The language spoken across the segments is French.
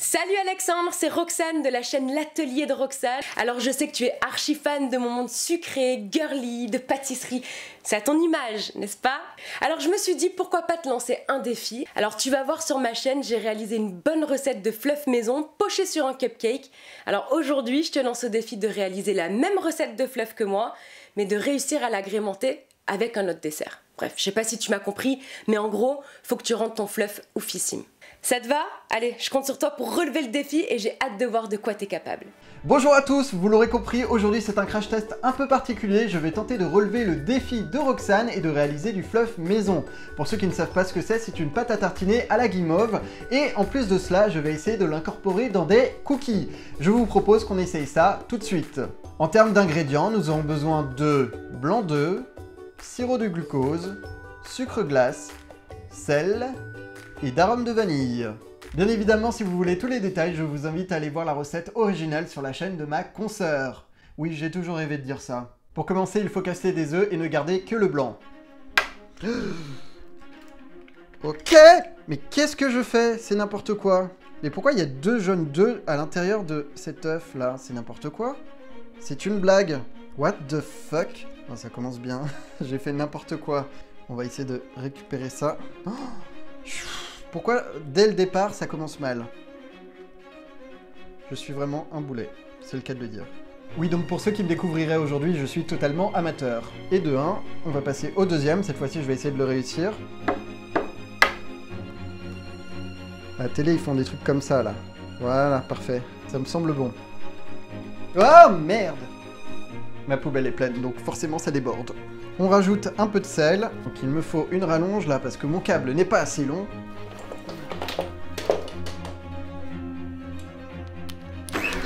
Salut Alexandre, c'est Roxane de la chaîne L'Atelier de Roxane. Alors je sais que tu es archi fan de mon monde sucré, girly, de pâtisserie. C'est à ton image, n'est-ce pas? Alors je me suis dit pourquoi pas te lancer un défi. Alors tu vas voir sur ma chaîne, j'ai réalisé une bonne recette de fluff maison pochée sur un cupcake. Alors aujourd'hui je te lance au défi de réaliser la même recette de fluff que moi, mais de réussir à l'agrémenter avec un autre dessert. Bref, je sais pas si tu m'as compris, mais en gros, faut que tu rendes ton fluff oufissime. Ça te va? Allez, je compte sur toi pour relever le défi et j'ai hâte de voir de quoi t'es capable. Bonjour à tous, vous l'aurez compris, aujourd'hui c'est un crash test un peu particulier. Je vais tenter de relever le défi de Roxane et de réaliser du fluff maison. Pour ceux qui ne savent pas ce que c'est une pâte à tartiner à la guimauve. Et en plus de cela, je vais essayer de l'incorporer dans des cookies. Je vous propose qu'on essaye ça tout de suite. En termes d'ingrédients, nous aurons besoin de blanc d'œuf, sirop de glucose, sucre glace, sel et d'arôme de vanille. Bien évidemment, si vous voulez tous les détails, je vous invite à aller voir la recette originale sur la chaîne de ma consoeur. Oui, j'ai toujours rêvé de dire ça. Pour commencer, il faut casser des œufs et ne garder que le blanc. Ok, mais qu'est-ce que je fais? C'est n'importe quoi. Mais pourquoi il y a deux jaunes d'œufs à l'intérieur de cet œuf là? C'est n'importe quoi. C'est une blague. What the fuck? Oh, ça commence bien. J'ai fait n'importe quoi. On va essayer de récupérer ça. Oh, pourquoi, dès le départ, ça commence mal? Je suis vraiment un boulet, c'est le cas de le dire. Oui, donc pour ceux qui me découvriraient aujourd'hui, je suis totalement amateur. Et de 1, on va passer au deuxième. Cette fois-ci, je vais essayer de le réussir. À la télé, ils font des trucs comme ça, là. Voilà, parfait. Ça me semble bon. Oh, merde! Ma poubelle est pleine, donc forcément, ça déborde. On rajoute un peu de sel. Donc il me faut une rallonge, là, parce que mon câble n'est pas assez long.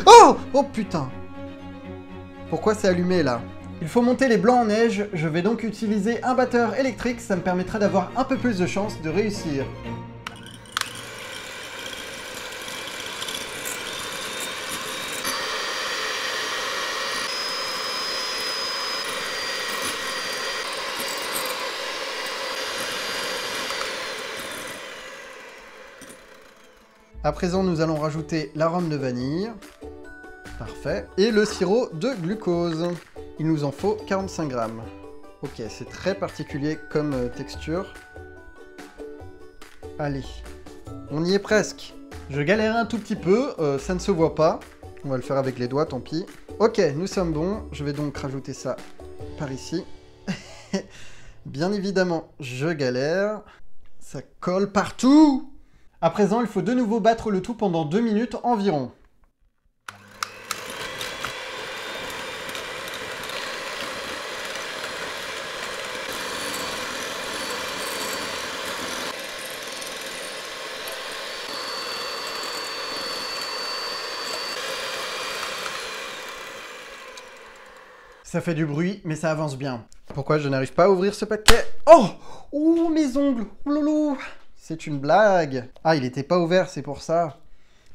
Oh! Oh putain! Pourquoi c'est allumé là? Il faut monter les blancs en neige, je vais donc utiliser un batteur électrique, ça me permettra d'avoir un peu plus de chances de réussir. À présent, nous allons rajouter l'arôme de vanille. Parfait. Et le sirop de glucose. Il nous en faut 45 grammes. Ok, c'est très particulier comme texture. Allez, on y est presque. Je galère un tout petit peu, ça ne se voit pas. On va le faire avec les doigts, tant pis. Ok, nous sommes bons. Je vais donc rajouter ça par ici. Bien évidemment, je galère. Ça colle partout! À présent, il faut de nouveau battre le tout pendant 2 minutes environ. Ça fait du bruit, mais ça avance bien. Pourquoi je n'arrive pas à ouvrir ce paquet? Oh! Ouh, mes ongles! Ouloulou! C'est une blague. Ah, il n'était pas ouvert, c'est pour ça.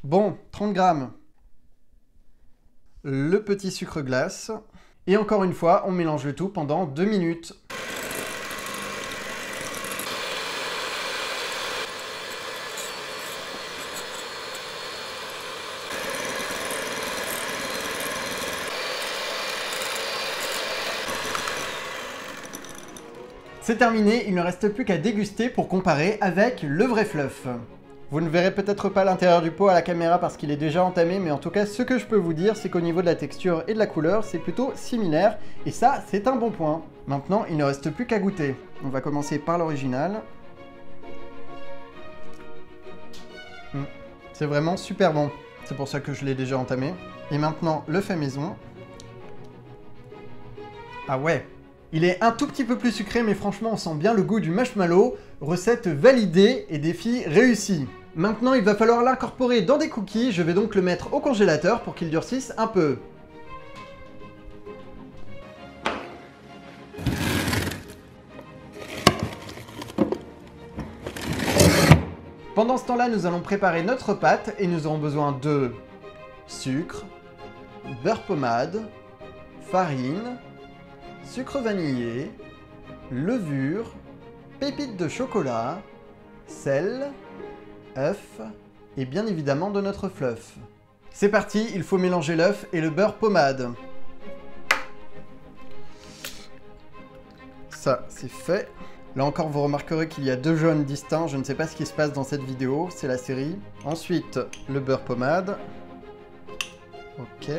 Bon, 30 grammes. Le petit sucre glace. Et encore une fois, on mélange le tout pendant 2 minutes. C'est terminé, il ne reste plus qu'à déguster pour comparer avec le vrai fluff. Vous ne verrez peut-être pas l'intérieur du pot à la caméra parce qu'il est déjà entamé, mais en tout cas, ce que je peux vous dire, c'est qu'au niveau de la texture et de la couleur, c'est plutôt similaire, et ça, c'est un bon point. Maintenant, il ne reste plus qu'à goûter. On va commencer par l'original. C'est vraiment super bon. C'est pour ça que je l'ai déjà entamé. Et maintenant, le fait maison. Ah ouais! Il est un tout petit peu plus sucré, mais franchement, on sent bien le goût du marshmallow. Recette validée et défi réussi. Maintenant, il va falloir l'incorporer dans des cookies. Je vais donc le mettre au congélateur pour qu'il durcisse un peu. Pendant ce temps-là, nous allons préparer notre pâte et nous aurons besoin de sucre, beurre pommade, farine, sucre vanillé, levure, pépites de chocolat, sel, œuf et bien évidemment de notre fluff. C'est parti, il faut mélanger l'œuf et le beurre pommade. Ça, c'est fait. Là encore, vous remarquerez qu'il y a 2 jaunes distincts. Je ne sais pas ce qui se passe dans cette vidéo, c'est la série. Ensuite, le beurre pommade. Ok.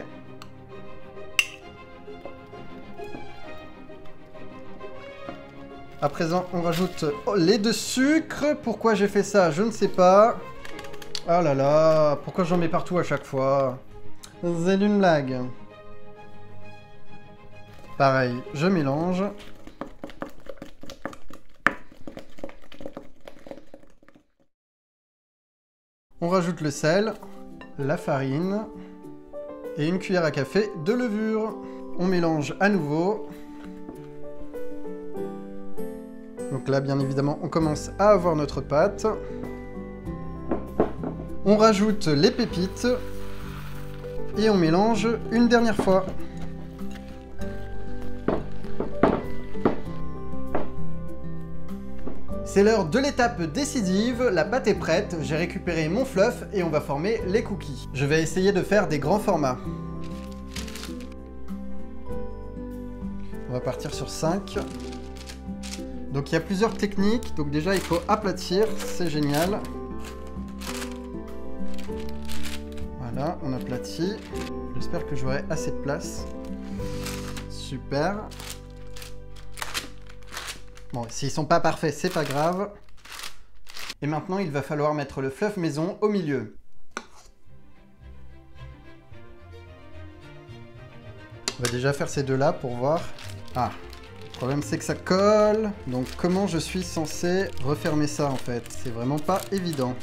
À présent, on rajoute les 2 sucres. Pourquoi j'ai fait ça? Je ne sais pas. Oh là là, pourquoi j'en mets partout à chaque fois? C'est une blague. Pareil, je mélange. On rajoute le sel, la farine et une cuillère à café de levure. On mélange à nouveau. Donc là, bien évidemment, on commence à avoir notre pâte. On rajoute les pépites et on mélange une dernière fois. C'est l'heure de l'étape décisive, la pâte est prête, j'ai récupéré mon fluff et on va former les cookies. Je vais essayer de faire des grands formats. On va partir sur 5. Donc il y a plusieurs techniques, donc déjà il faut aplatir, c'est génial. Voilà, on aplatit. J'espère que j'aurai assez de place. Super. Bon, s'ils sont pas parfaits, c'est pas grave. Et maintenant, il va falloir mettre le fluff maison au milieu. On va déjà faire ces deux-là pour voir. Ah, le problème c'est que ça colle. Donc comment je suis censé refermer ça en fait? C'est vraiment pas évident.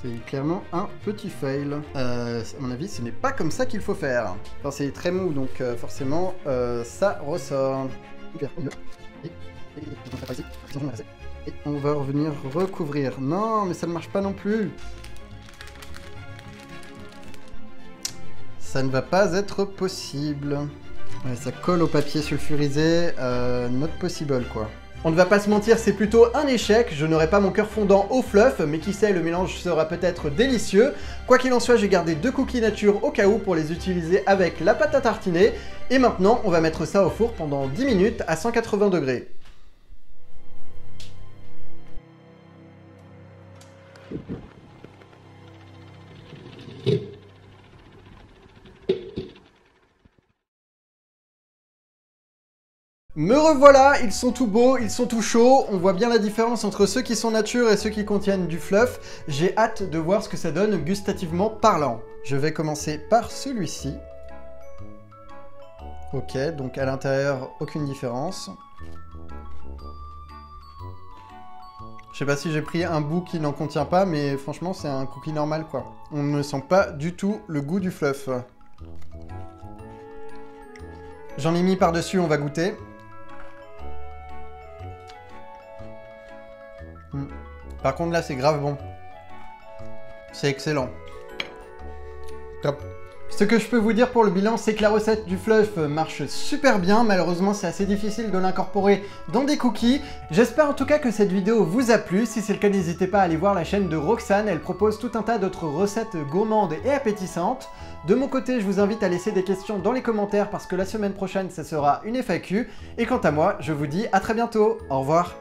C'est clairement un petit fail. À mon avis, ce n'est pas comme ça qu'il faut faire. Enfin, c'est très mou, donc forcément, ça ressort. Et on va revenir recouvrir. Non, mais ça ne marche pas non plus. Ça ne va pas être possible. Ouais, ça colle au papier sulfurisé. Not possible, quoi. On ne va pas se mentir, c'est plutôt un échec. Je n'aurai pas mon cœur fondant au fluff, mais qui sait, le mélange sera peut-être délicieux. Quoi qu'il en soit, j'ai gardé 2 cookies nature au cas où pour les utiliser avec la pâte à tartiner. Et maintenant, on va mettre ça au four pendant 10 minutes à 180 degrés. Me revoilà, ils sont tout beaux, ils sont tout chauds, on voit bien la différence entre ceux qui sont nature et ceux qui contiennent du fluff. J'ai hâte de voir ce que ça donne gustativement parlant. Je vais commencer par celui-ci. Ok, donc à l'intérieur, aucune différence. Je sais pas si j'ai pris un bout qui n'en contient pas, mais franchement, c'est un cookie normal, quoi. On ne sent pas du tout le goût du fluff. J'en ai mis par-dessus, on va goûter. Par contre, là, c'est grave bon. C'est excellent. Top. Ce que je peux vous dire pour le bilan, c'est que la recette du fluff marche super bien. Malheureusement, c'est assez difficile de l'incorporer dans des cookies. J'espère en tout cas que cette vidéo vous a plu. Si c'est le cas, n'hésitez pas à aller voir la chaîne de Roxane. Elle propose tout un tas d'autres recettes gourmandes et appétissantes. De mon côté, je vous invite à laisser des questions dans les commentaires parce que la semaine prochaine, ça sera une FAQ. Et quant à moi, je vous dis à très bientôt. Au revoir.